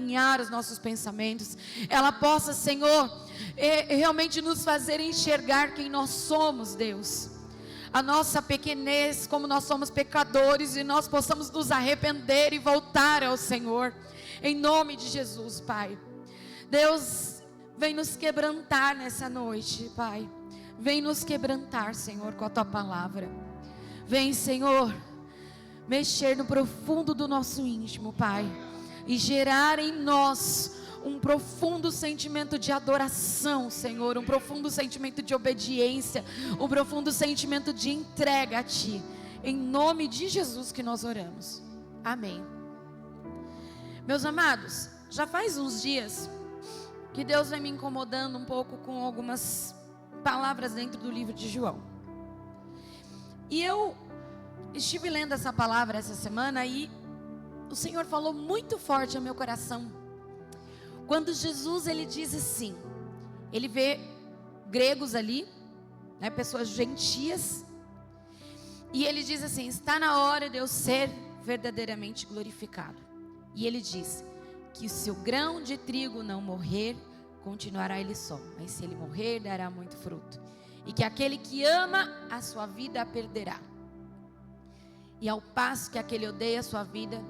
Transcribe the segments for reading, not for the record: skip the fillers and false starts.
alinhar os nossos pensamentos, ela possa, Senhor, realmente nos fazer enxergar quem nós somos, Deus. A nossa pequenez, como nós somos pecadores, e nós possamos nos arrepender e voltar ao Senhor, em nome de Jesus, Pai. Deus, vem nos quebrantar nessa noite, Pai. Vem nos quebrantar, Senhor, com a Tua palavra. Vem, Senhor, mexer no profundo do nosso íntimo, Pai, e gerar em nós um profundo sentimento de adoração, Senhor, um profundo sentimento de obediência, um profundo sentimento de entrega a Ti, em nome de Jesus que nós oramos, amém. Meus amados, já faz uns dias que Deus vem me incomodando um pouco com algumas palavras dentro do livro de João, e eu estive lendo essa palavra essa semana, e o Senhor falou muito forte ao meu coração, quando Jesus, ele diz assim, ele vê gregos ali, né, pessoas gentias, e ele diz assim, está na hora de eu ser verdadeiramente glorificado. E ele diz que se o grão de trigo não morrer, continuará ele só, mas se ele morrer, dará muito fruto. E que aquele que ama a sua vida a perderá, e ao passo que aquele odeia a sua vida,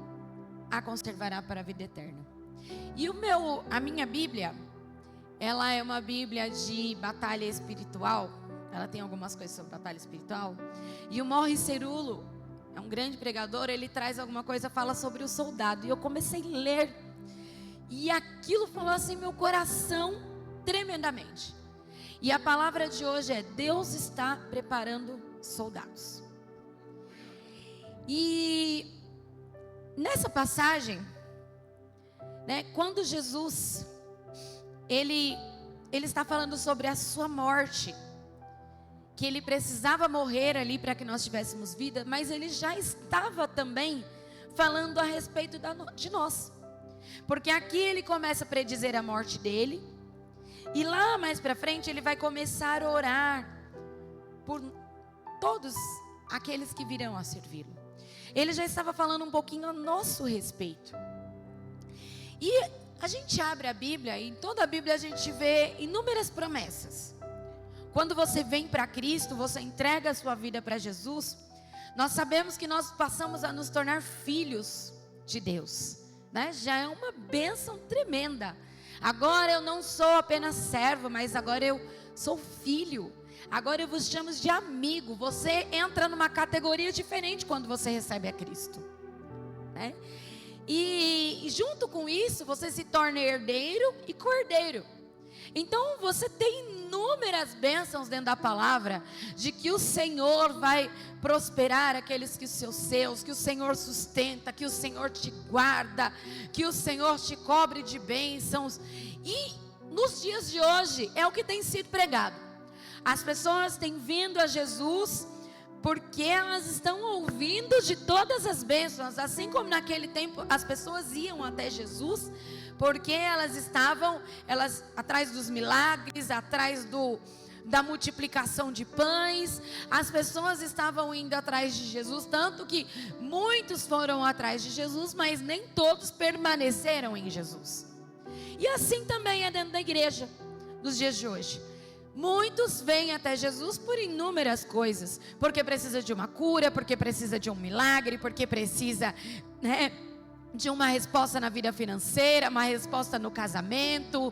a conservará para a vida eterna. E a minha Bíblia, ela é uma Bíblia de batalha espiritual. Ela tem algumas coisas sobre batalha espiritual. E o Morris Cerullo é um grande pregador. Ele traz alguma coisa, fala sobre o soldado. E eu comecei a ler, e aquilo falou assim meu coração tremendamente. E a palavra de hoje é: Deus está preparando soldados. E nessa passagem, né, quando Jesus ele está falando sobre a sua morte, que ele precisava morrer ali para que nós tivéssemos vida, mas ele já estava também falando a respeito de nós, porque aqui ele começa a predizer a morte dele, e lá mais para frente ele vai começar a orar por todos aqueles que virão a servi-lo. Ele já estava falando um pouquinho a nosso respeito. E a gente abre a Bíblia, e em toda a Bíblia a gente vê inúmeras promessas. Quando você vem para Cristo, você entrega a sua vida para Jesus, nós sabemos que nós passamos a nos tornar filhos de Deus, né? Já é uma bênção tremenda. Agora eu não sou apenas servo, mas agora eu sou filho. Agora eu vos chamo de amigo. Você entra numa categoria diferente quando você recebe a Cristo, né? E junto com isso, você se torna herdeiro e cordeiro. Então você tem inúmeras bênçãos dentro da palavra, de que o Senhor vai prosperar aqueles que são seus, que o Senhor sustenta, que o Senhor te guarda, que o Senhor te cobre de bênçãos. E nos dias de hoje é o que tem sido pregado. As pessoas têm vindo a Jesus porque elas estão ouvindo de todas as bênçãos, assim como naquele tempo as pessoas iam até Jesus, porque elas estavam atrás dos milagres, atrás da multiplicação de pães. As pessoas estavam indo atrás de Jesus, tanto que muitos foram atrás de Jesus, mas nem todos permaneceram em Jesus. E assim também é dentro da igreja nos dias de hoje. Muitos vêm até Jesus por inúmeras coisas, porque precisa de uma cura, porque precisa de um milagre, porque precisa, né, de uma resposta na vida financeira, uma resposta no casamento.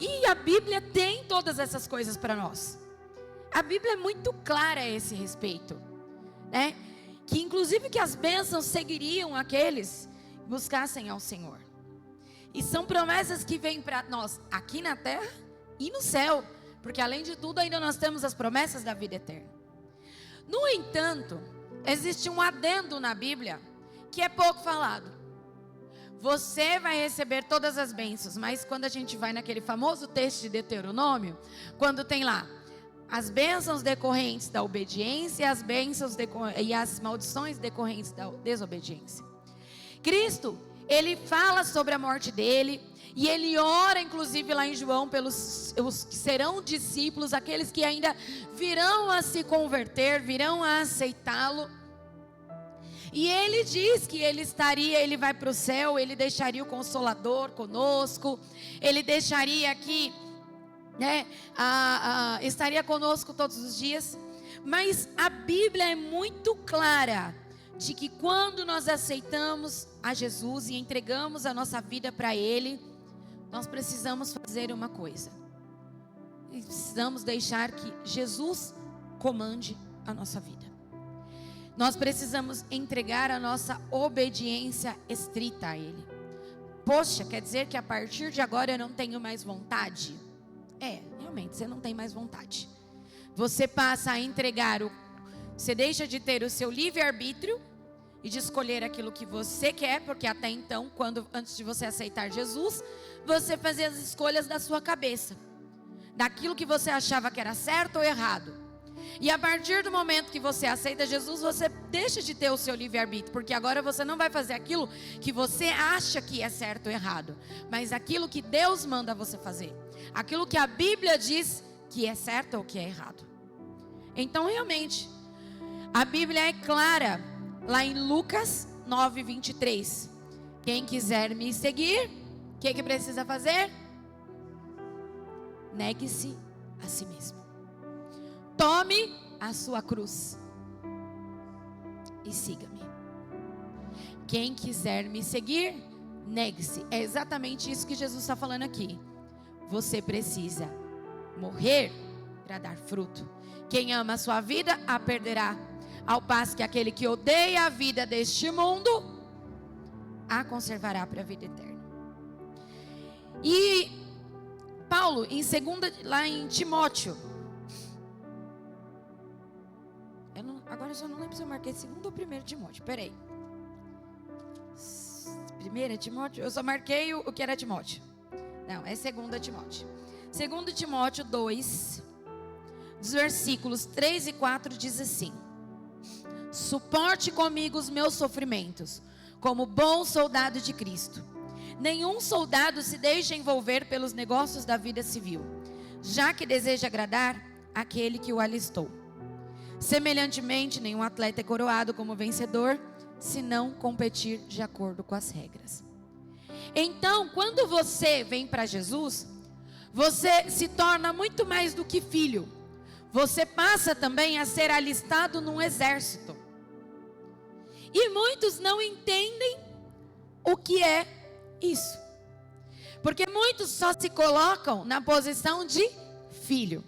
E a Bíblia tem todas essas coisas para nós. A Bíblia é muito clara a esse respeito, né? Que inclusive que as bênçãos seguiriam aqueles que buscassem ao Senhor. E são promessas que vêm para nós aqui na terra e no céu, porque além de tudo ainda nós temos as promessas da vida eterna. No entanto, existe um adendo na Bíblia que é pouco falado. Você vai receber todas as bênçãos, mas quando a gente vai naquele famoso texto de Deuteronômio, quando tem lá as bênçãos decorrentes da obediência e as maldições decorrentes da desobediência. Cristo, ele fala sobre a morte dele, e ele ora inclusive lá em João pelos os que serão discípulos, aqueles que ainda virão a se converter, virão a aceitá-lo. E ele diz que ele vai para o céu, ele deixaria o Consolador conosco, ele deixaria aqui, né, estaria conosco todos os dias. Mas a Bíblia é muito clara de que quando nós aceitamos a Jesus e entregamos a nossa vida para Ele, nós precisamos fazer uma coisa. Precisamos deixar que Jesus comande a nossa vida. Nós precisamos entregar a nossa obediência estrita a Ele. Poxa, quer dizer que a partir de agora eu não tenho mais vontade? Realmente, você não tem mais vontade. Você passa a entregar, você deixa de ter o seu livre-arbítrio e de escolher aquilo que você quer, porque até então, antes de você aceitar Jesus, você fazia as escolhas da sua cabeça, daquilo que você achava que era certo ou errado. E a partir do momento que você aceita Jesus, você deixa de ter o seu livre-arbítrio, porque agora você não vai fazer aquilo que você acha que é certo ou errado, mas aquilo que Deus manda você fazer, aquilo que a Bíblia diz que é certo ou que é errado. Então realmente, a Bíblia é clara, lá em Lucas 9:23, quem quiser me seguir, o que precisa fazer? Negue-se a si mesmo. Tome a sua cruz e siga-me. Quem quiser me seguir, negue-se. É exatamente isso que Jesus está falando aqui. Você precisa morrer para dar fruto. Quem ama a sua vida, a perderá. Ao passo que aquele que odeia a vida deste mundo, a conservará para a vida eterna. E Paulo, lá em Timóteo, agora eu já não lembro se eu marquei 2º ou 1º Timóteo, peraí. 1º Timóteo, eu só marquei o que era Timóteo. Não, é 2º Timóteo. 2º Timóteo 2, dos versículos 3 e 4 diz assim: suporte comigo os meus sofrimentos, como bom soldado de Cristo. Nenhum soldado se deixa envolver pelos negócios da vida civil, já que deseja agradar aquele que o alistou. Semelhantemente, nenhum atleta é coroado como vencedor, se não competir de acordo com as regras. Então, quando você vem para Jesus, você se torna muito mais do que filho. Você passa também a ser alistado num exército. E muitos não entendem o que é isso. Porque muitos só se colocam na posição de filho.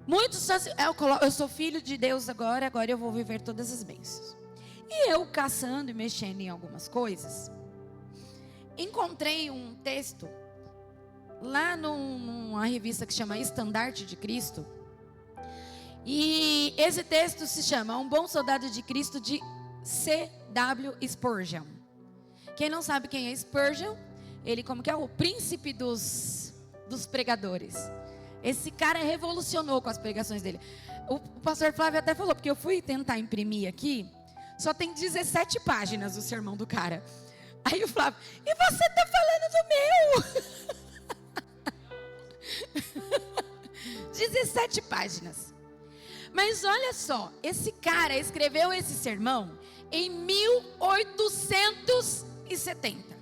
Muitos só eu sou filho de Deus agora eu vou viver todas as bênçãos. E eu caçando e mexendo em algumas coisas, encontrei um texto lá numa revista que chama Estandarte de Cristo. E esse texto se chama Um Bom Soldado de Cristo, de C.W. Spurgeon. Quem não sabe quem é Spurgeon, ele como que é o príncipe dos pregadores. Esse cara revolucionou com as pregações dele. O pastor Flávio até falou, porque eu fui tentar imprimir aqui, só tem 17 páginas o sermão do cara. Aí o Flávio, e você está falando do meu? 17 páginas. Mas olha só, esse cara escreveu esse sermão em 1870.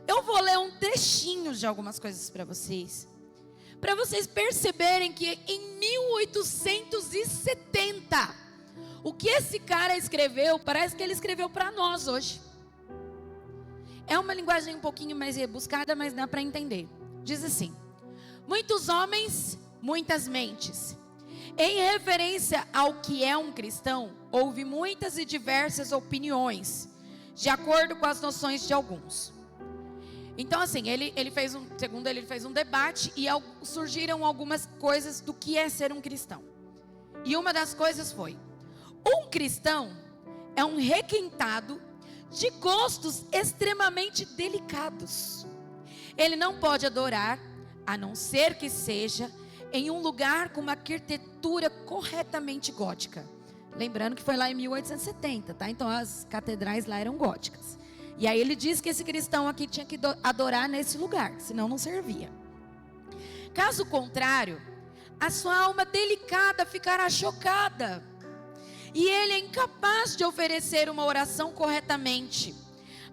Eu vou ler um trechinho de algumas coisas para vocês perceberem que em 1870, o que esse cara escreveu, parece que ele escreveu para nós hoje. É uma linguagem um pouquinho mais rebuscada, mas dá para entender. Diz assim: muitos homens, muitas mentes. Em referência ao que é um cristão, houve muitas e diversas opiniões, de acordo com as noções de alguns. Então assim, ele fez um debate e surgiram algumas coisas do que é ser um cristão. E uma das coisas foi: um cristão é um requintado de gostos extremamente delicados. Ele não pode adorar, a não ser que seja em um lugar com uma arquitetura corretamente gótica. Lembrando que foi lá em 1870, tá? Então as catedrais lá eram góticas. E aí ele diz que esse cristão aqui tinha que adorar nesse lugar, senão não servia. Caso contrário, a sua alma delicada ficará chocada. e ele é incapaz de oferecer uma oração corretamente,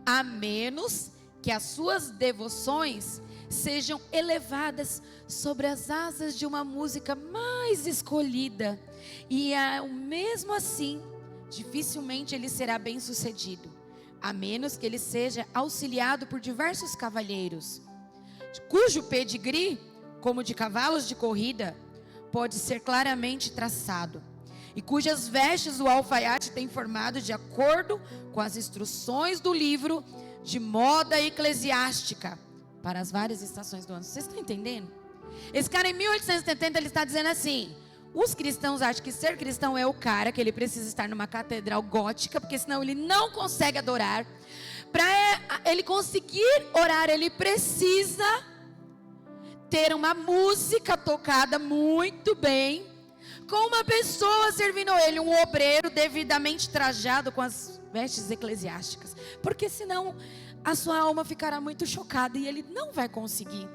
a menos que as suas devoções sejam elevadas sobre as asas de uma música mais escolhida, e mesmo assim, dificilmente ele será bem sucedido, a menos que ele seja auxiliado por diversos cavalheiros, cujo pedigree, como de cavalos de corrida, pode ser claramente traçado, e cujas vestes o alfaiate tem formado de acordo com as instruções do livro de moda eclesiástica para as várias estações do ano. Vocês estão entendendo? Esse cara em 1870 ele está dizendo assim: os cristãos acham que ser cristão é o cara que ele precisa estar numa catedral gótica, porque senão ele não consegue adorar. Para ele conseguir orar, ele precisa ter uma música tocada muito bem, com uma pessoa servindo ele, um obreiro devidamente trajado com as vestes eclesiásticas, porque senão a sua alma ficará muito chocada e ele não vai conseguir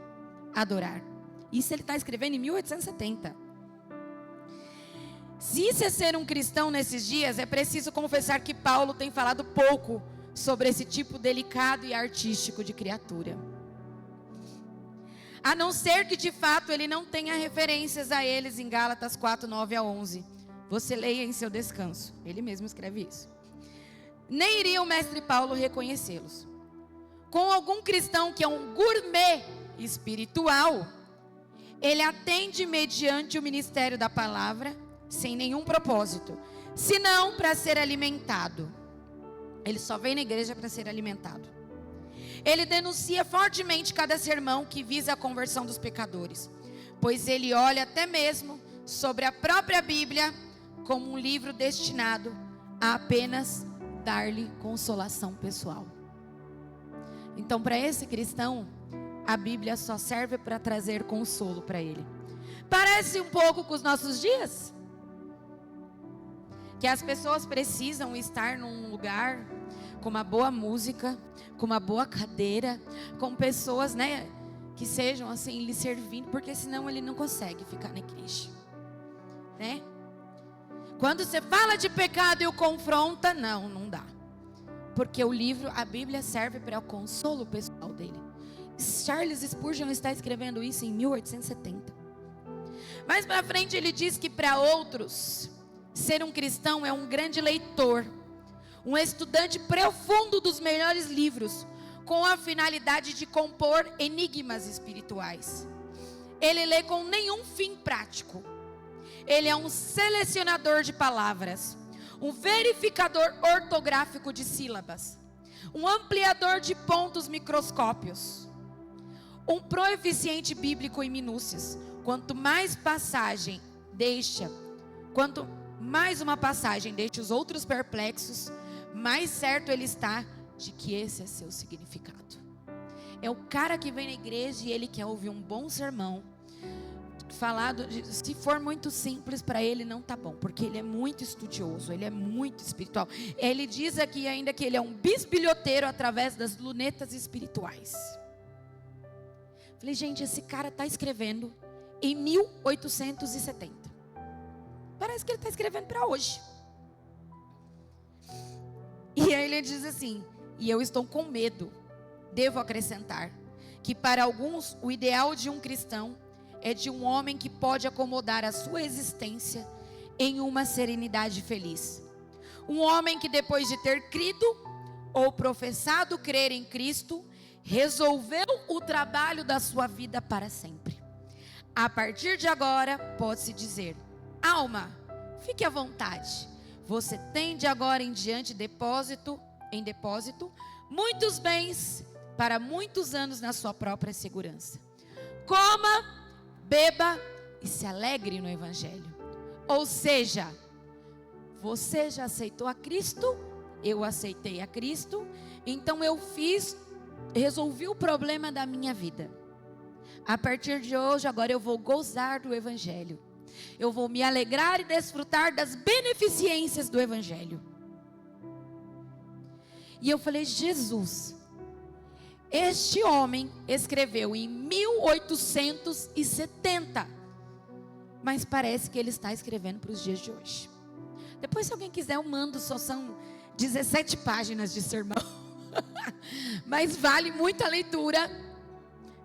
adorar. Isso ele está escrevendo em 1870. Se isso é ser um cristão nesses dias, é preciso confessar que Paulo tem falado pouco sobre esse tipo delicado e artístico de criatura, a não ser que de fato ele não tenha referências a eles em Gálatas 4, 9 a 11. Você leia em seu descanso, ele mesmo escreve isso. Nem iria o mestre Paulo reconhecê-los. Com algum cristão que é um gourmet espiritual, ele atende mediante o ministério da palavra, sem nenhum propósito, senão para ser alimentado. Ele só vem na igreja para ser alimentado. Ele denuncia fortemente cada sermão que visa a conversão dos pecadores, pois ele olha até mesmo sobre a própria Bíblia como um livro destinado a apenas dar-lhe consolação pessoal. Então, para esse cristão, a Bíblia só serve para trazer consolo para ele. Parece um pouco com os nossos dias, que as pessoas precisam estar num lugar com uma boa música, com uma boa cadeira, com pessoas, né, que sejam assim lhe servindo, porque senão ele não consegue ficar na igreja, né? Quando você fala de pecado e o confronta, não dá, porque o livro, a Bíblia serve para o consolo pessoal dele. Charles Spurgeon está escrevendo isso em 1870. Mais para frente ele diz que para outros, ser um cristão é um grande leitor, um estudante profundo dos melhores livros, com a finalidade de compor enigmas espirituais. Ele lê com nenhum fim prático. Ele é um selecionador de palavras, um verificador ortográfico de sílabas, um ampliador de pontos microscópios, um proeficiente bíblico em minúcias. Quanto mais uma passagem deixa os outros perplexos, mais certo ele está de que esse é seu significado. É o cara que vem na igreja e ele quer ouvir um bom sermão falado, se for muito simples para ele não tá bom, porque ele é muito estudioso, ele é muito espiritual. Ele diz aqui ainda que ele é um bisbilhoteiro através das lunetas espirituais. Falei, gente, esse cara está escrevendo em 1870. Parece que ele está escrevendo para hoje. E aí ele diz assim: e eu estou com medo, devo acrescentar, que para alguns o ideal de um cristão é de um homem que pode acomodar a sua existência em uma serenidade feliz. Um homem que depois de ter crido ou professado crer em Cristo, resolveu o trabalho da sua vida para sempre. A partir de agora, pode-se dizer: alma, fique à vontade. Você tem de agora em diante em depósito muitos bens para muitos anos na sua própria segurança. Coma, beba e se alegre no Evangelho. Ou seja, você já aceitou a Cristo, eu aceitei a Cristo, então resolvi o problema da minha vida. A partir de hoje, agora eu vou gozar do Evangelho. Eu vou me alegrar e desfrutar das beneficências do Evangelho. E eu falei, Jesus, este homem escreveu em 1870, mas parece que ele está escrevendo para os dias de hoje. Depois, se alguém quiser, eu mando, só são 17 páginas de sermão. Mas vale muito a leitura,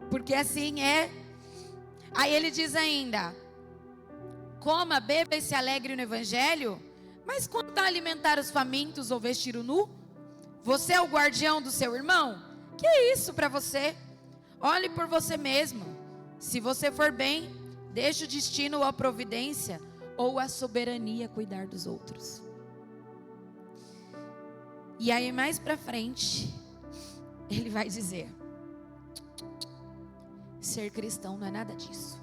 porque assim é. Aí ele diz ainda: coma, beba e se alegre no evangelho, mas quanto a alimentar os famintos ou vestir o nu, você é o guardião do seu irmão? Que é isso para você? Olhe por você mesmo. Se você for bem, deixe o destino ou a providência ou a soberania cuidar dos outros. E aí mais para frente, ele vai dizer: ser cristão não é nada disso.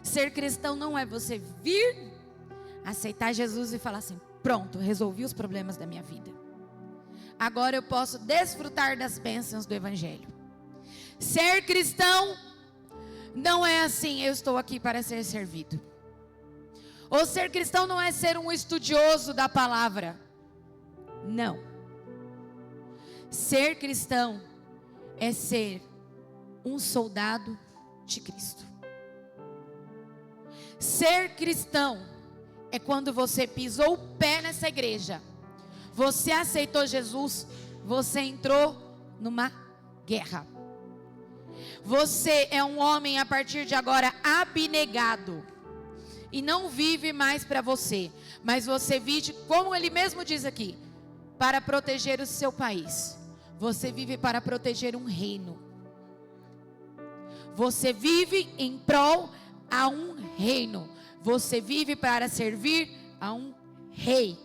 Ser cristão não é você vir, aceitar Jesus e falar assim: pronto, resolvi os problemas da minha vida. Agora eu posso desfrutar das bênçãos do evangelho. Ser cristão não é assim: eu estou aqui para ser servido. Ou ser cristão não é ser um estudioso da palavra. Não. Ser cristão é ser um soldado de Cristo. Ser cristão é quando você pisou o pé nessa igreja, você aceitou Jesus, você entrou numa guerra. Você é um homem a partir de agora abnegado. E não vive mais para você, mas você vive, como ele mesmo diz aqui, para proteger o seu país. Você vive para proteger um reino. Você vive em prol a um reino. Você vive para servir a um rei.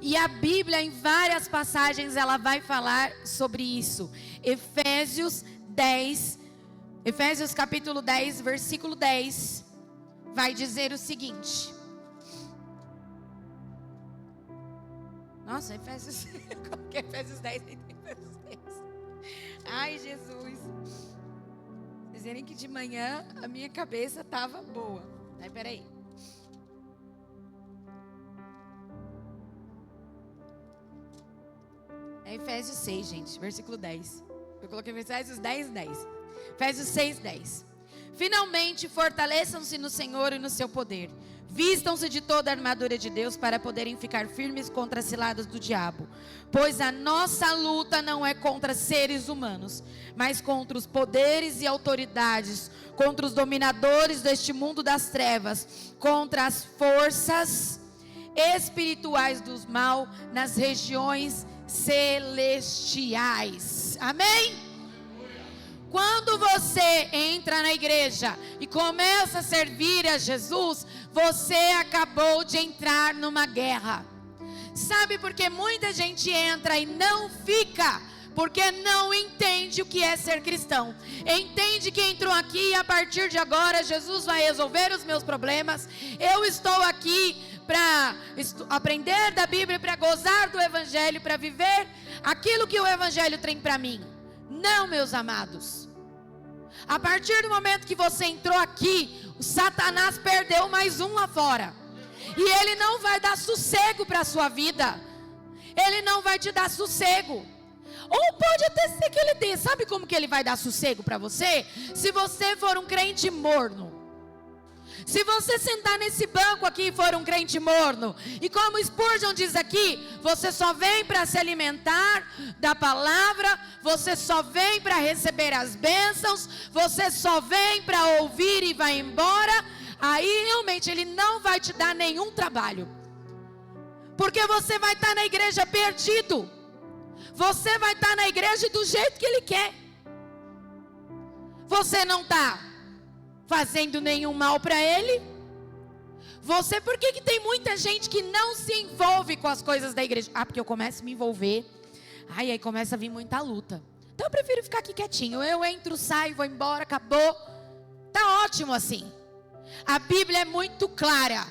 E a Bíblia, em várias passagens, ela vai falar sobre isso. Efésios capítulo 10, versículo 10, vai dizer o seguinte. Nossa, Efésios 10, Efésios 10. Ai, Jesus. Vocês verem que de manhã a minha cabeça estava boa. Aí, peraí. É Efésios 6, gente, versículo 10. Eu coloquei Efésios 10, 10. Efésios 6, 10. Finalmente fortaleçam-se no Senhor e no seu poder. Vistam-se de toda a armadura de Deus para poderem ficar firmes contra as ciladas do diabo. Pois a nossa luta não é contra seres humanos, mas contra os poderes e autoridades, contra os dominadores deste mundo das trevas, contra as forças espirituais do mal nas regiões celestiais. Amém? Quando você entra na igreja e começa a servir a Jesus, você acabou de entrar numa guerra. Sabe por que muita gente entra e não fica? Porque não entende o que é ser cristão. Entende que entrou aqui e a partir de agora Jesus vai resolver os meus problemas. Eu estou aqui para aprender da Bíblia, para gozar do Evangelho, para viver aquilo que o Evangelho tem para mim. Não, meus amados. A partir do momento que você entrou aqui, o Satanás perdeu mais um lá fora. E ele não vai dar sossego para a sua vida. Ele não vai te dar sossego. Ou pode até ser que ele dê. Sabe como que ele vai dar sossego para você? Se você for um crente morno. Se você sentar nesse banco aqui e for um crente morno, e como Spurgeon diz aqui, você só vem para se alimentar da palavra, você só vem para receber as bênçãos, você só vem para ouvir e vai embora, aí realmente ele não vai te dar nenhum trabalho, porque você vai estar na igreja perdido, você vai estar na igreja do jeito que ele quer, você não está fazendo nenhum mal para ele. Você, por que tem muita gente que não se envolve com as coisas da igreja? Ah, porque eu começo a me envolver, aí começa a vir muita luta. Então eu prefiro ficar aqui quietinho. Eu entro, saio, vou embora, acabou. Tá ótimo assim. A Bíblia é muito clara.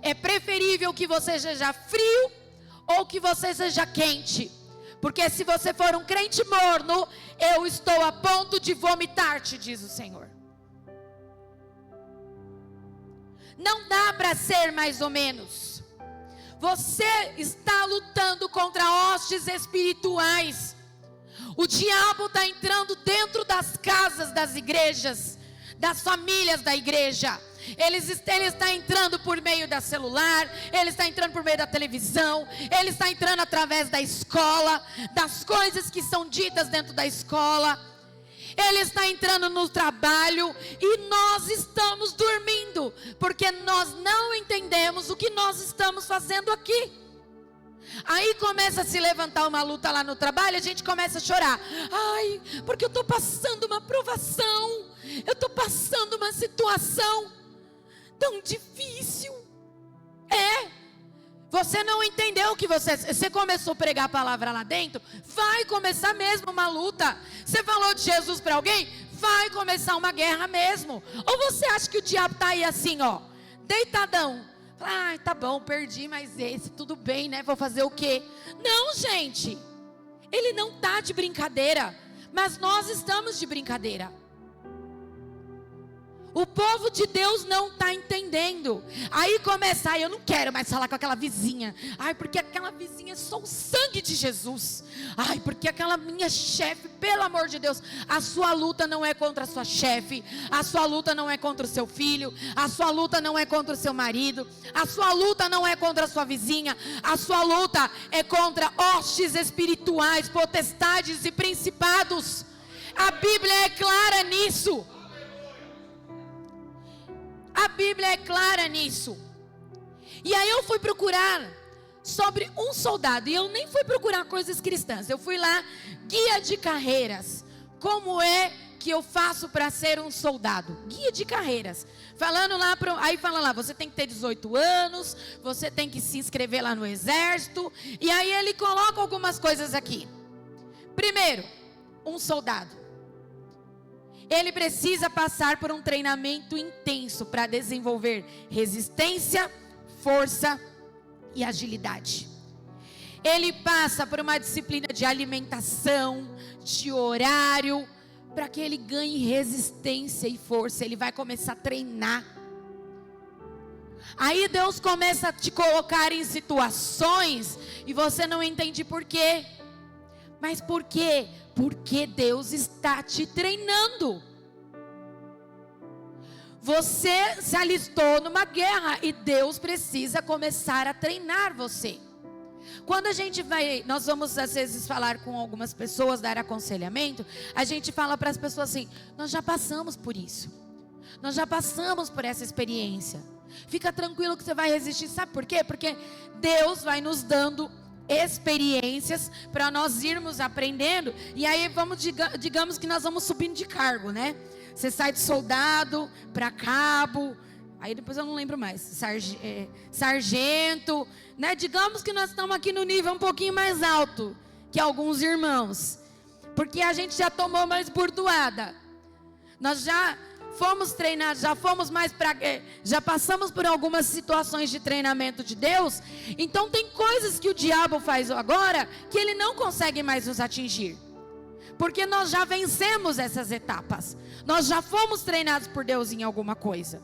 É preferível que você seja frio ou que você seja quente. Porque se você for um crente morno, eu estou a ponto de vomitar-te, diz o Senhor. Não dá para ser mais ou menos. Você está lutando contra hostes espirituais. O diabo está entrando dentro das casas das igrejas, das famílias da igreja. Ele está entrando por meio da celular, ele está entrando por meio da televisão, ele está entrando através da escola, das coisas que são ditas dentro da escola. Ele está entrando no trabalho e nós estamos dormindo, porque nós não entendemos o que nós estamos fazendo aqui. Aí começa a se levantar uma luta lá no trabalho, a gente começa a chorar. Ai, porque eu estou passando uma provação, eu estou passando uma situação tão difícil. Você não entendeu que você começou a pregar a palavra lá dentro, vai começar mesmo uma luta. Você falou de Jesus para alguém, vai começar uma guerra mesmo. Ou você acha que o diabo está aí assim, ó, deitadão? Ai, tá bom, perdi, mas esse, tudo bem, né? Vou fazer o quê? Não, gente, ele não está de brincadeira, mas nós estamos de brincadeira. O povo de Deus não está entendendo. Aí começa, ai, eu não quero mais falar com aquela vizinha. Ai, porque aquela vizinha é só o sangue de Jesus. Ai, porque aquela minha chefe, pelo amor de Deus. A sua luta não é contra a sua chefe. A sua luta não é contra o seu filho. A sua luta não é contra o seu marido. A sua luta não é contra a sua vizinha. A sua luta é contra hostes espirituais, potestades e principados. A Bíblia é clara nisso. A Bíblia é clara nisso. E aí eu fui procurar sobre um soldado. E eu nem fui procurar coisas cristãs. Eu fui lá, guia de carreiras. Como é que eu faço para ser um soldado? Guia de carreiras. Falando lá, aí fala lá, você tem que ter 18 anos. Você tem que se inscrever lá no exército. E aí ele coloca algumas coisas aqui. Primeiro, um soldado. Ele precisa passar por um treinamento intenso para desenvolver resistência, força e agilidade. Ele passa por uma disciplina de alimentação, de horário, para que ele ganhe resistência e força. Ele vai começar a treinar. Aí Deus começa a te colocar em situações e você não entende por quê. Mas por quê? Porque Deus está te treinando. Você se alistou numa guerra e Deus precisa começar a treinar você. Quando a gente nós vamos às vezes falar com algumas pessoas, dar aconselhamento, a gente fala para as pessoas assim: nós já passamos por isso. Nós já passamos por essa experiência. Fica tranquilo que você vai resistir. Sabe por quê? Porque Deus vai nos dando experiências para nós irmos aprendendo. E aí digamos que nós vamos subindo de cargo, né? Você sai de soldado para cabo, aí depois eu não lembro mais, sargento, né? Digamos que nós estamos aqui no nível um pouquinho mais alto que alguns irmãos, porque a gente já tomou mais burdoada. Nós já fomos treinados, já passamos por algumas situações de treinamento de Deus. Então tem coisas que o diabo faz agora que ele não consegue mais nos atingir, porque nós já vencemos essas etapas. Nós já fomos treinados por Deus em alguma coisa.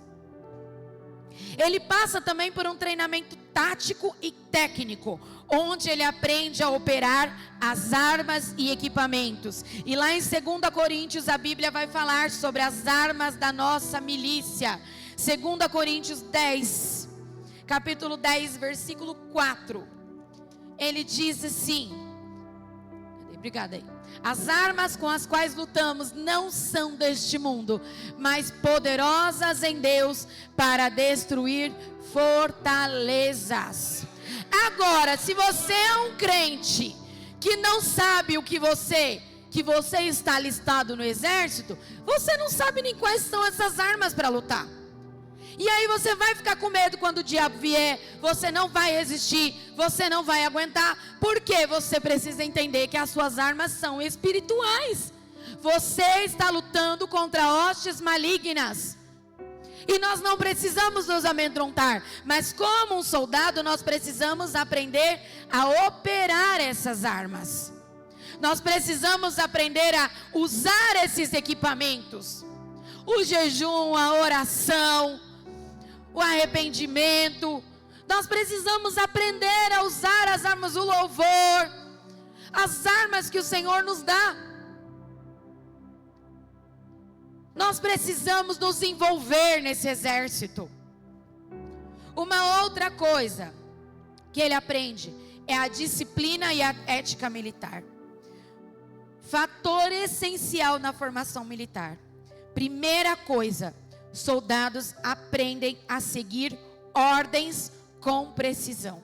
Ele passa também por um treinamento tático e técnico, onde ele aprende a operar as armas e equipamentos. E lá em 2 Coríntios a Bíblia vai falar sobre as armas da nossa milícia. 2 Coríntios 10, capítulo 10, versículo 4. Ele diz assim: obrigada aí. As armas com as quais lutamos não são deste mundo, mas poderosas em Deus para destruir fortalezas. Agora, se você é um crente que não sabe que você está alistado no exército, você não sabe nem quais são essas armas para lutar. E aí você vai ficar com medo quando o diabo vier, você não vai resistir, você não vai aguentar, porque você precisa entender que as suas armas são espirituais. Você está lutando contra hostes malignas. E nós não precisamos nos amedrontar, mas como um soldado nós precisamos aprender a operar essas armas. Nós precisamos aprender a usar esses equipamentos. O jejum, a oração, o arrependimento. Nós precisamos aprender a usar as armas do louvor, as armas que o Senhor nos dá. Nós precisamos nos envolver nesse exército. Uma outra coisa que ele aprende é a disciplina e a ética militar. Fator essencial na formação militar. Primeira coisa, soldados aprendem a seguir ordens com precisão.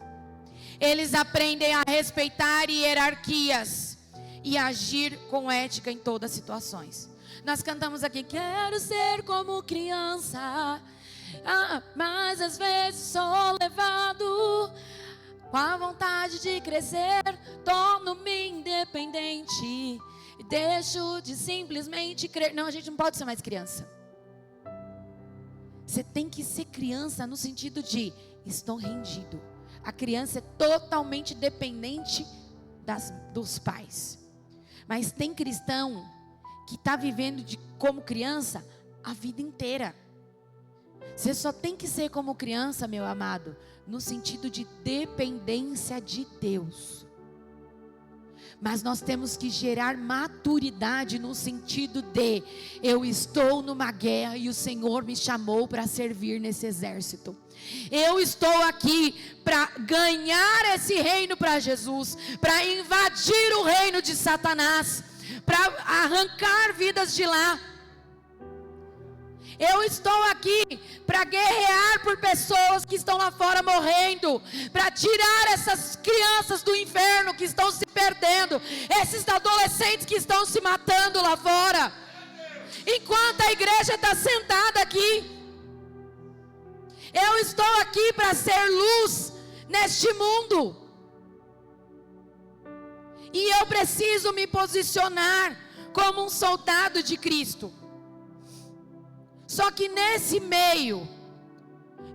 Eles aprendem a respeitar hierarquias e agir com ética em todas as situações. Nós cantamos aqui, quero ser como criança, mas às vezes sou levado com a vontade de crescer, torno-me independente e deixo de simplesmente crer. Não, a gente não pode ser mais criança. Você tem que ser criança no sentido de, estou rendido. A criança é totalmente dependente dos pais. Mas tem cristão que está vivendo como criança a vida inteira. Você só tem que ser como criança, meu amado, no sentido de dependência de Deus. Mas nós temos que gerar maturidade no sentido de, eu estou numa guerra e o Senhor me chamou para servir nesse exército. Eu estou aqui para ganhar esse reino para Jesus, para invadir o reino de Satanás, para arrancar vidas de lá. Eu estou aqui para guerrear por pessoas que estão lá fora morrendo, para tirar essas crianças do inferno que estão se perdendo, esses adolescentes que estão se matando lá fora, enquanto a igreja está sentada aqui. Eu estou aqui para ser luz neste mundo, e eu preciso me posicionar como um soldado de Cristo. Só que nesse meio,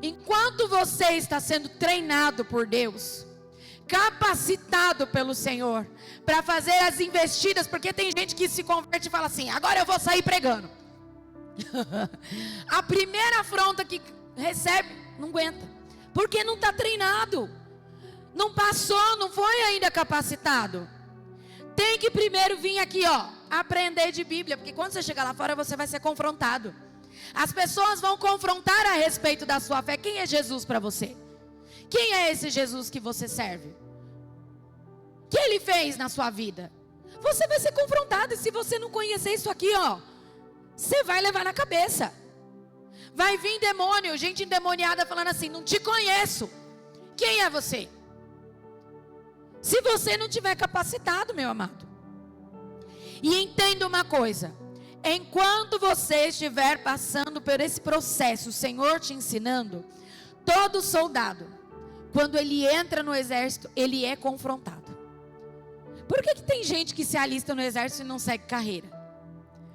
enquanto você está sendo treinado por Deus, capacitado pelo Senhor, para fazer as investidas, porque tem gente que se converte e fala assim, agora eu vou sair pregando. A primeira afronta que recebe, não aguenta, porque não está treinado, não passou, não foi ainda capacitado. Tem que primeiro vir aqui, aprender de Bíblia, porque quando você chegar lá fora, você vai ser confrontado. As pessoas vão confrontar a respeito da sua fé. Quem é Jesus para você? Quem é esse Jesus que você serve? O que ele fez na sua vida? Você vai ser confrontado, e se você não conhecer isso aqui, você vai levar na cabeça. Vai vir demônio, gente endemoniada falando assim, não te conheço. Quem é você? Se você não tiver capacitado, meu amado. E entenda uma coisa, enquanto você estiver passando por esse processo, o Senhor te ensinando, todo soldado, quando ele entra no exército, ele é confrontado. Por que tem gente que se alista no exército e não segue carreira?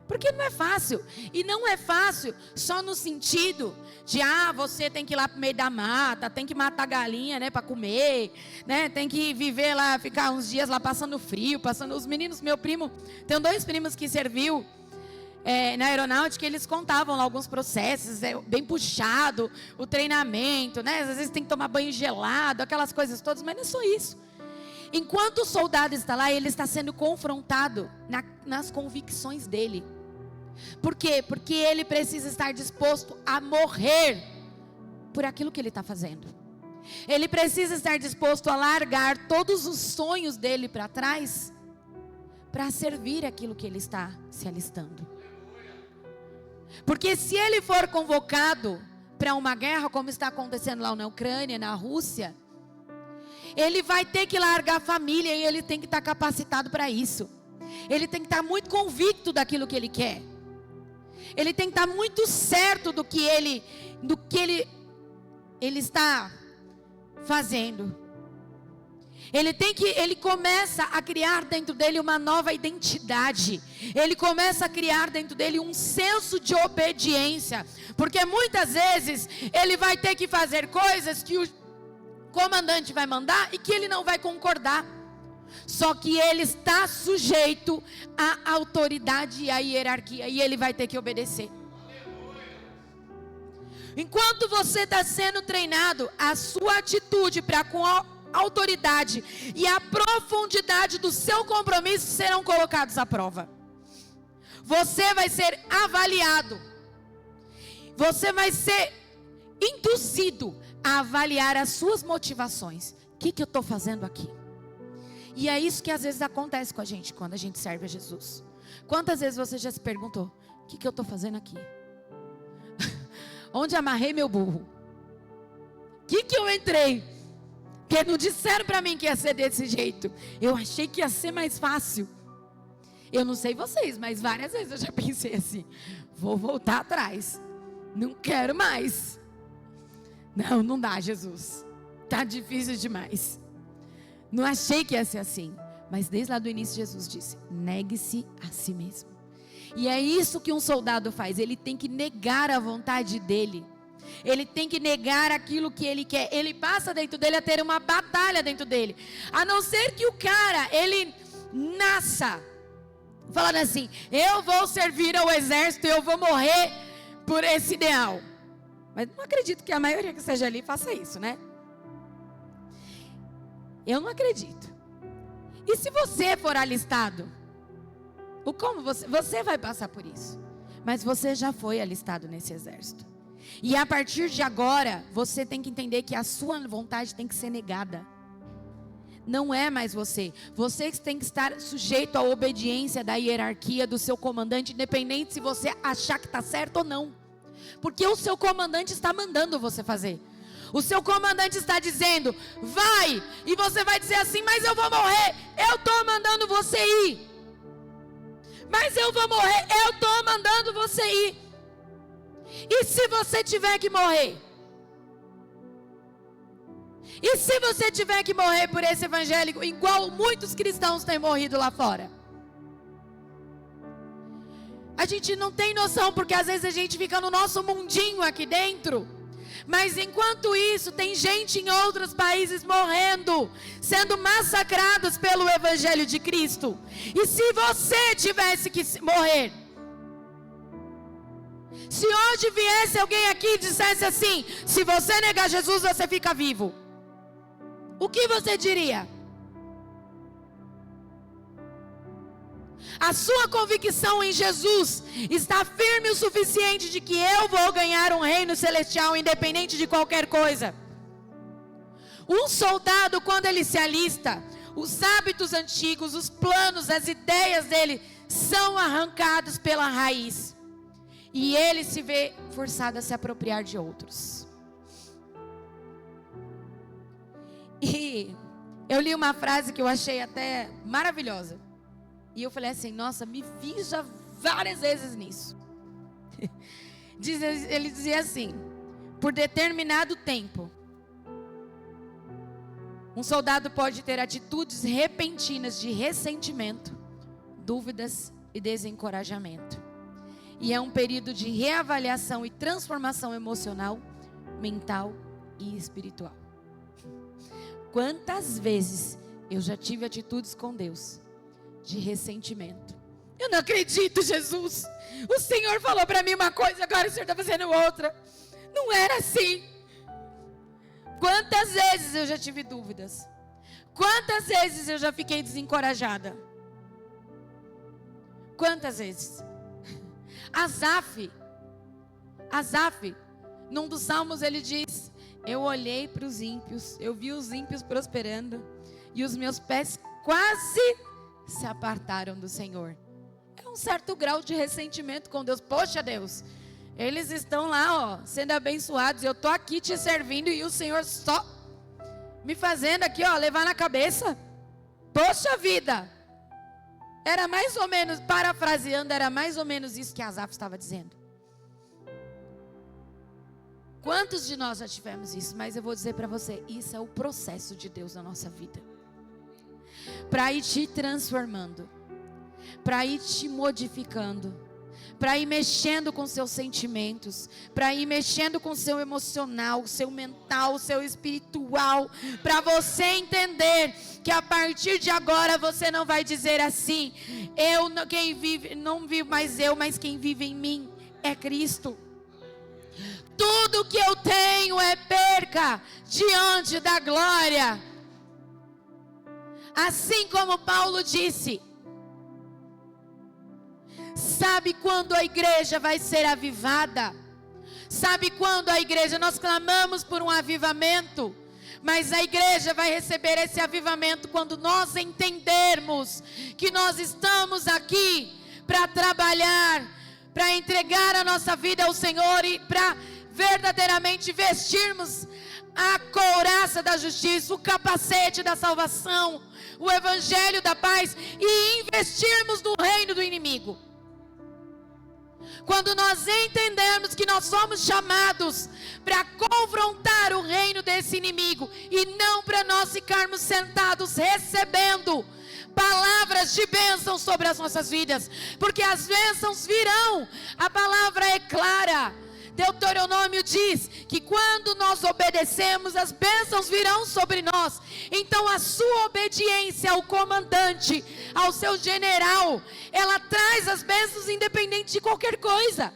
Porque não é fácil. E não é fácil só no sentido de, você tem que ir lá pro meio da mata, tem que matar galinha, né, para comer, né, tem que viver lá, ficar uns dias lá passando frio, os meninos, meu primo, tenho 2 primos que serviu na aeronáutica, eles contavam lá alguns processos, bem puxado, o treinamento, né, às vezes tem que tomar banho gelado, aquelas coisas todas, mas não é só isso. Enquanto o soldado está lá, ele está sendo confrontado nas convicções dele. Por quê? Porque ele precisa estar disposto a morrer por aquilo que ele está fazendo. Ele precisa estar disposto a largar todos os sonhos dele para trás, para servir aquilo que ele está se alistando. Porque se ele for convocado para uma guerra, como está acontecendo lá na Ucrânia, na Rússia, ele vai ter que largar a família, e ele tem que estar capacitado para isso. Ele tem que estar muito convicto daquilo que ele quer. Ele tem que estar muito certo do que ele está fazendo. Ele começa a criar dentro dele uma nova identidade. Ele começa a criar dentro dele um senso de obediência. Porque muitas vezes ele vai ter que fazer coisas que o comandante vai mandar e que ele não vai concordar. Só que ele está sujeito à autoridade e à hierarquia, e ele vai ter que obedecer. Enquanto você está sendo treinado, a sua atitude para com a autoridade e a profundidade do seu compromisso serão colocados à prova. você vai ser avaliado. Você vai ser induzido a avaliar as suas motivações. O que eu estou fazendo aqui? E é isso que às vezes acontece com a gente quando a gente serve a Jesus. Quantas vezes você já se perguntou: o que eu estou fazendo aqui? Onde amarrei meu burro? O que eu entrei? Porque não disseram para mim que ia ser desse jeito. Eu achei que ia ser mais fácil. Eu não sei vocês, mas várias vezes eu já pensei assim: vou voltar atrás. Não quero mais. Não dá, Jesus. Tá difícil demais. Não achei que ia ser assim. Mas desde lá do início Jesus disse: negue-se a si mesmo. E é isso que um soldado faz. Ele tem que negar a vontade dele. Ele tem que negar aquilo que ele quer. Ele passa dentro dele a ter uma batalha dentro dele. A não ser que o cara, ele nasça falando assim: eu vou servir ao exército, eu vou morrer por esse ideal. Mas não acredito que a maioria que esteja ali faça isso, né? Eu não acredito. E se você for alistado? Como você vai passar por isso? Mas você já foi alistado nesse exército. E a partir de agora, você tem que entender que a sua vontade tem que ser negada. Não é mais você. Você tem que estar sujeito à obediência da hierarquia do seu comandante, independente se você achar que está certo ou não. Porque o seu comandante está mandando você fazer. O seu comandante está dizendo: vai. E você vai dizer assim: mas eu vou morrer. Eu estou mandando você ir. Mas eu vou morrer. Eu estou mandando você ir. E se você tiver que morrer? E se você tiver que morrer por esse evangelho, igual muitos cristãos têm morrido lá fora? A gente não tem noção, porque às vezes a gente fica no nosso mundinho aqui dentro. Mas enquanto isso, tem gente em outros países morrendo, sendo massacrados pelo evangelho de Cristo. E se você tivesse que morrer? Se hoje viesse alguém aqui e dissesse assim: se você negar Jesus, você fica vivo, o que você diria? A sua convicção em Jesus está firme o suficiente de que eu vou ganhar um reino celestial independente de qualquer coisa. Um soldado, quando ele se alista, os hábitos antigos, os planos, as ideias dele são arrancados pela raiz. E ele se vê forçado a se apropriar de outros. E eu li uma frase que eu achei até maravilhosa. E eu falei assim: nossa, me vi já várias vezes nisso. Ele dizia assim: por determinado tempo, um soldado pode ter atitudes repentinas de ressentimento, dúvidas e desencorajamento. E é um período de reavaliação e transformação emocional, mental e espiritual. Quantas vezes eu já tive atitudes com Deus de ressentimento? Eu não acredito, Jesus. O Senhor falou para mim uma coisa, agora o Senhor está fazendo outra. Não era assim. Quantas vezes eu já tive dúvidas? Quantas vezes eu já fiquei desencorajada? Quantas vezes? Asaf, num dos salmos ele diz: eu olhei para os ímpios, eu vi os ímpios prosperando, e os meus pés quase se apartaram do Senhor. É um certo grau de ressentimento com Deus. Poxa, Deus, eles estão lá, sendo abençoados, eu estou aqui te servindo, e o Senhor só me fazendo aqui, levar na cabeça. Poxa vida. Era mais ou menos, parafraseando, era mais ou menos isso que Asaf estava dizendo. Quantos de nós já tivemos isso? Mas eu vou dizer para você, isso é o processo de Deus na nossa vida. Para ir te transformando, para ir te modificando, para ir mexendo com seus sentimentos, para ir mexendo com o seu emocional, o seu mental, o seu espiritual, para você entender que a partir de agora você não vai dizer assim: não vivo mais eu, mas quem vive em mim é Cristo. Tudo que eu tenho é perca diante da glória. Assim como Paulo disse: Sabe quando a igreja vai ser avivada? Sabe quando a igreja, nós clamamos por um avivamento, mas a igreja vai receber esse avivamento quando nós entendermos que nós estamos aqui para trabalhar, para entregar a nossa vida ao Senhor e para verdadeiramente vestirmos a couraça da justiça, o capacete da salvação, o evangelho da paz e investirmos no reino do inimigo. Quando nós entendermos que nós somos chamados para confrontar o reino desse inimigo e não para nós ficarmos sentados recebendo palavras de bênção sobre as nossas vidas, porque as bênçãos virão, a palavra é clara. Deuteronômio diz que quando nós obedecemos, as bênçãos virão sobre nós. Então a sua obediência ao comandante, ao seu general, ela traz as bênçãos independente de qualquer coisa.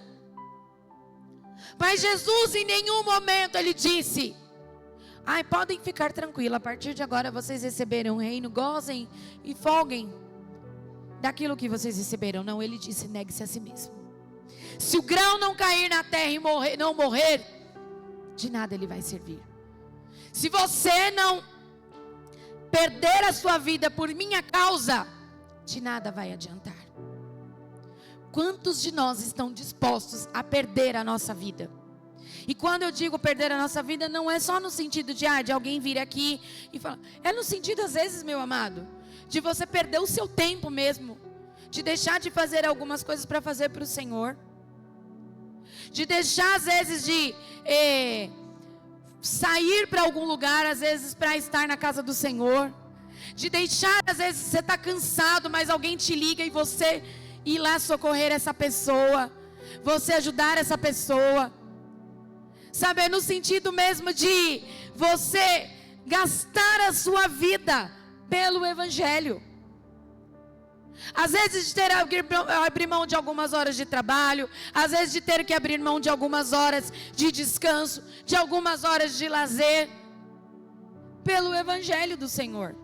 Mas Jesus em nenhum momento ele disse: ai, podem ficar tranquilos, a partir de agora vocês receberão o reino, gozem e folguem daquilo que vocês receberam. Não, ele disse: negue-se a si mesmo. Se o grão não cair na terra e não morrer, de nada ele vai servir. Se você não perder a sua vida por minha causa, de nada vai adiantar. Quantos de nós estão dispostos a perder a nossa vida? E quando eu digo perder a nossa vida, não é só no sentido de alguém vir aqui e falar. É no sentido, às vezes, meu amado, de você perder o seu tempo mesmo, de deixar de fazer algumas coisas para fazer para o Senhor, de deixar às vezes de sair para algum lugar, às vezes para estar na casa do Senhor, de deixar, às vezes você está cansado, mas alguém te liga e você ir lá socorrer essa pessoa, você ajudar essa pessoa, sabe, é no sentido mesmo de você gastar a sua vida pelo Evangelho. Às vezes de ter que abrir mão de algumas horas de trabalho, às vezes de ter que abrir mão de algumas horas de descanso, de algumas horas de lazer, pelo Evangelho do Senhor.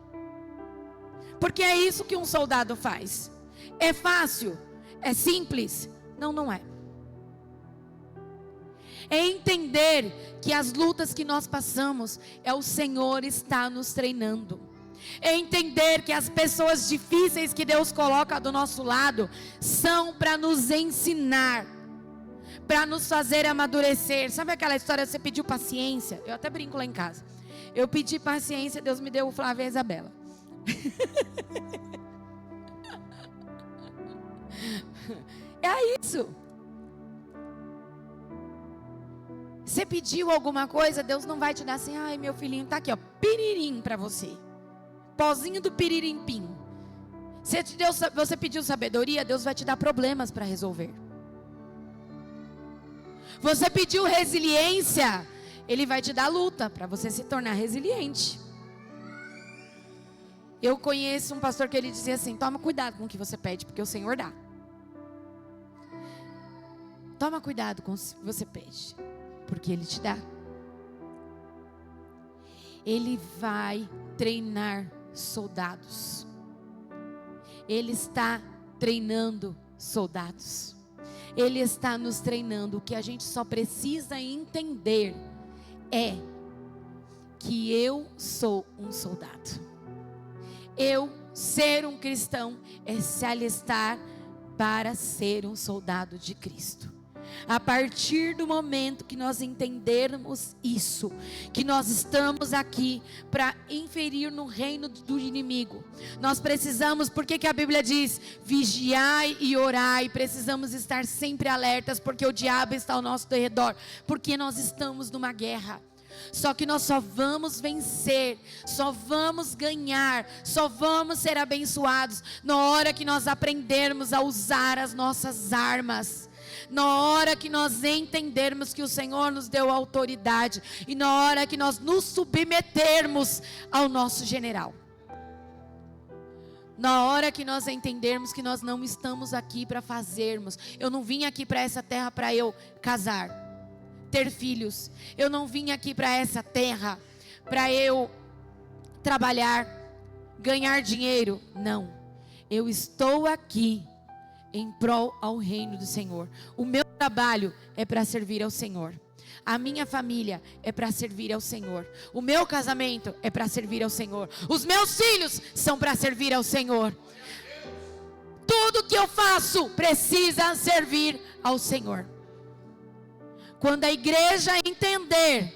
Porque é isso que um soldado faz. É fácil? É simples? Não, não é. É entender que as lutas que nós passamos, é o Senhor está nos treinando. É entender que as pessoas difíceis que Deus coloca do nosso lado são para nos ensinar, para nos fazer amadurecer. Sabe aquela história, você pediu paciência? Eu até brinco lá em casa. Eu pedi paciência, Deus me deu o Flávio e a Isabela. É isso. Você pediu alguma coisa, Deus não vai te dar assim: ai, meu filhinho, tá aqui, ó, piririm para você. Pozinho do piririmpim. Você pediu sabedoria, Deus vai te dar problemas para resolver. Você pediu resiliência, Ele vai te dar luta para você se tornar resiliente. Eu conheço um pastor que ele dizia assim: toma cuidado com o que você pede, porque o Senhor dá. Toma cuidado com o que você pede, porque Ele te dá. Ele vai treinar soldados. Ele está treinando soldados. Ele está nos treinando. O que a gente só precisa entender é que eu sou um soldado. Eu ser um cristão é se alistar para ser um soldado de Cristo. A partir do momento que nós entendermos isso, que nós estamos aqui para inferir no reino do inimigo, nós precisamos, por que a Bíblia diz, vigiai e orai, precisamos estar sempre alertas, porque o diabo está ao nosso redor, porque nós estamos numa guerra. Só que nós só vamos vencer, só vamos ganhar, só vamos ser abençoados na hora que nós aprendermos a usar as nossas armas. Na hora que nós entendermos que o Senhor nos deu autoridade e na hora que nós nos submetermos ao nosso general. Na hora que nós entendermos que nós não estamos aqui para fazermos. Eu não vim aqui para essa terra para eu casar, ter filhos. Eu não vim aqui para essa terra para eu trabalhar, ganhar dinheiro. Não. Eu estou aqui em prol ao reino do Senhor. O meu trabalho é para servir ao Senhor. A minha família é para servir ao Senhor. O meu casamento é para servir ao Senhor. Os meus filhos são para servir ao Senhor. Tudo que eu faço precisa servir ao Senhor. Quando a igreja entender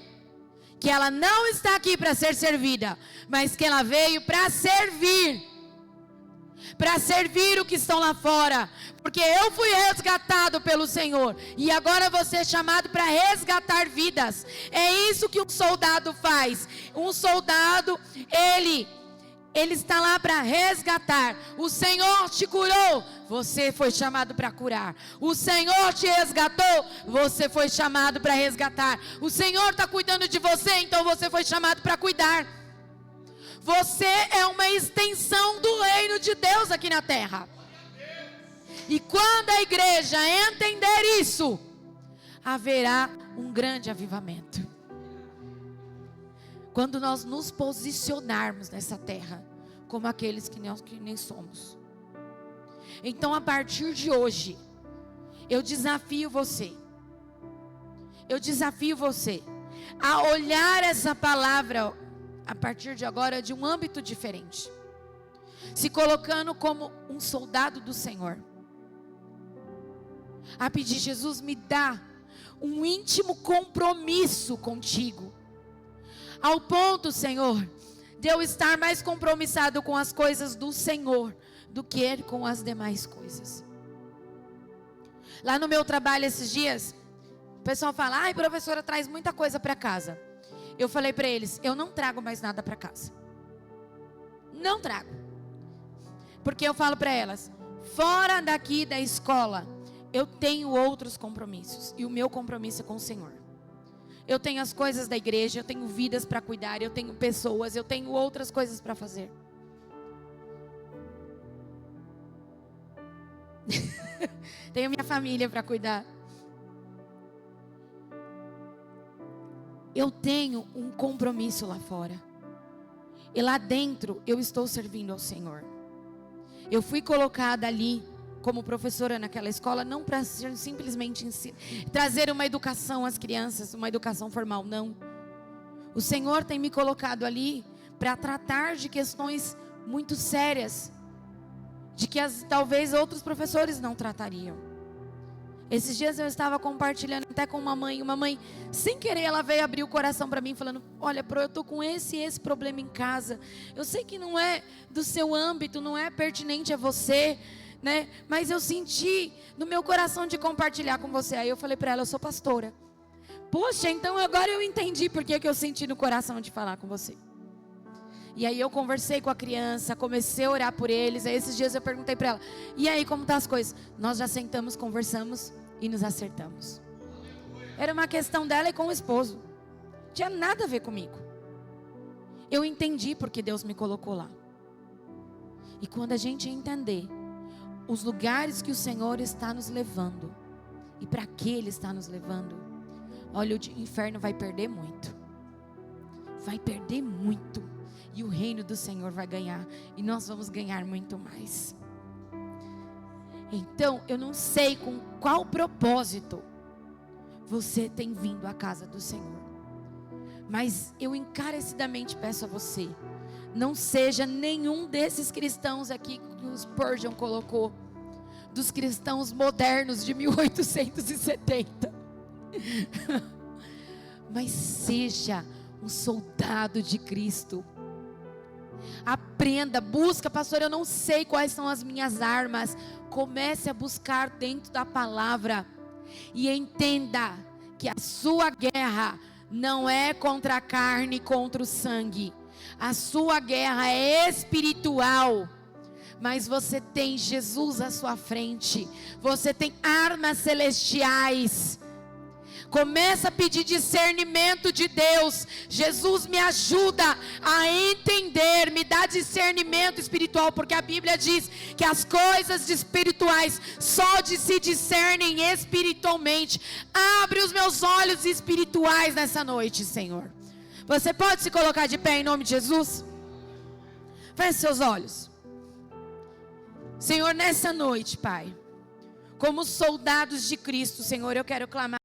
que ela não está aqui para ser servida, mas que ela veio para servir o que estão lá fora, porque eu fui resgatado pelo Senhor, e agora você é chamado para resgatar vidas. É isso que um soldado faz. Um soldado, ele está lá para resgatar. O Senhor te curou, você foi chamado para curar. O Senhor te resgatou, você foi chamado para resgatar. O Senhor está cuidando de você, então você foi chamado para cuidar. Você é uma extensão do reino de Deus aqui na terra. E quando a igreja entender isso, haverá um grande avivamento. Quando nós nos posicionarmos nessa terra como aqueles que nem somos. Então, a partir de hoje, eu desafio você a olhar essa palavra a partir de agora de um âmbito diferente, se colocando como um soldado do Senhor, a pedir: Jesus, me dá um íntimo compromisso contigo, ao ponto, Senhor, de eu estar mais compromissado com as coisas do Senhor do que com as demais coisas. Lá no meu trabalho esses dias, o pessoal fala: ai, professora, traz muita coisa para casa. Eu falei para eles: eu não trago mais nada para casa. Não trago. Porque eu falo para elas: fora daqui da escola, eu tenho outros compromissos. E o meu compromisso é com o Senhor. Eu tenho as coisas da igreja, eu tenho vidas para cuidar, eu tenho pessoas, eu tenho outras coisas para fazer. Tenho minha família para cuidar. Eu tenho um compromisso lá fora. E lá dentro eu estou servindo ao Senhor. Eu fui colocada ali como professora naquela escola, não para simplesmente trazer uma educação às crianças, uma educação formal, não. O Senhor tem me colocado ali para tratar de questões muito sérias, de que talvez outros professores não tratariam. Esses dias eu estava compartilhando até com uma mãe, sem querer ela veio abrir o coração para mim, falando: olha, eu estou com esse problema em casa, eu sei que não é do seu âmbito, não é pertinente a você, né? Mas eu senti no meu coração de compartilhar com você. Aí eu falei para ela: eu sou pastora. Poxa, então agora eu entendi porque que eu senti no coração de falar com você. E aí eu conversei com a criança, comecei a orar por eles. Aí esses dias eu perguntei para ela: e aí, como tá as coisas? Nós já sentamos, conversamos e nos acertamos. Era uma questão dela e com o esposo. Não tinha nada a ver comigo. Eu entendi porque Deus me colocou lá. E quando a gente entender os lugares que o Senhor está nos levando e para que Ele está nos levando, olha, o inferno vai perder muito. Vai perder muito. E o reino do Senhor vai ganhar. E nós vamos ganhar muito mais. Então, eu não sei com qual propósito você tem vindo à casa do Senhor. Mas eu encarecidamente peço a você: não seja nenhum desses cristãos aqui que o Spurgeon colocou, dos cristãos modernos de 1870. Mas seja um soldado de Cristo. Aprenda, busca: pastor, eu não sei quais são as minhas armas. Comece a buscar dentro da palavra e entenda que a sua guerra não é contra a carne, contra o sangue. A sua guerra é espiritual. Mas você tem Jesus à sua frente. Você tem armas celestiais. Começa a pedir discernimento de Deus. Jesus, me ajuda a entender, me dá discernimento espiritual, porque a Bíblia diz que as coisas espirituais só se discernem espiritualmente. Abre os meus olhos espirituais nessa noite, Senhor. Você pode se colocar de pé em nome de Jesus? Feche seus olhos. Senhor, nessa noite, Pai, como soldados de Cristo, Senhor, eu quero clamar